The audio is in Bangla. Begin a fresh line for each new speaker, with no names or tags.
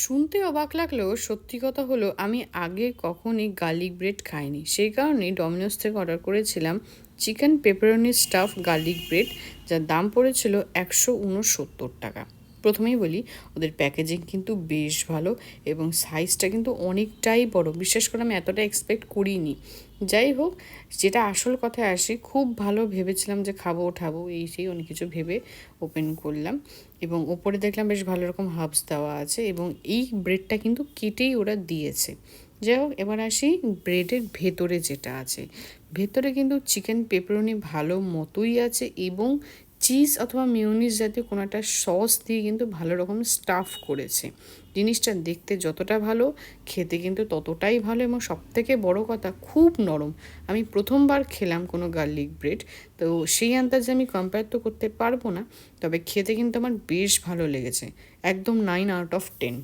শুনতে অবাক লাগলেও সত্যি কথা হলো আমি আগে কখনই গার্লিক ব্রেড খাইনি। সেই কারণেই ডমিনোস থেকে অর্ডার করেছিলাম chicken pepperoni staff garlic bread, যার দাম পড়েছিল ১৬৯ টাকা। প্রথমেই বলি, ওদের প্যাকেজিং কিন্তু বেশ ভালো এবং সাইজটা কিন্তু অনেকটাই বড়। বিশেষ করে আমি এতটা এক্সপেক্ট করিনি। যাই হোক, যেটা আসল কথায় আসি, খুব ভালো ভেবেছিলাম যে খাবো ঠাবো এই সেই অনেক কিছু ভেবে ওপেন করলাম এবং ওপরে দেখলাম বেশ ভালো রকম হার্বস দেওয়া আছে এবং এই ব্রেডটা কিন্তু কেটেই ওরা দিয়েছে। যাই হোক, এবার আসি ব্রেডের ভেতরে যেটা আছে। ভেতরে কিন্তু চিকেন পেপারনি ভালো মতোই আছে এবং চিজ অথবা মিউনিস জাতীয় কোনো একটা সস দিয়ে কিন্তু ভালো রকম স্টাফ করেছে। জিনিসটা দেখতে যতটা ভালো, খেতে কিন্তু ততটাই ভালো এবং সবথেকে বড় কথা খুব নরম। আমি প্রথমবার খেলাম কোনো গার্লিক ব্রেড, তো সেই আন্দাজে আমি কম্পেয়ার তো করতে পারবো না, তবে খেতে কিন্তু আমার বেশ ভালো লেগেছে। একদম 9 আউট অফ 10।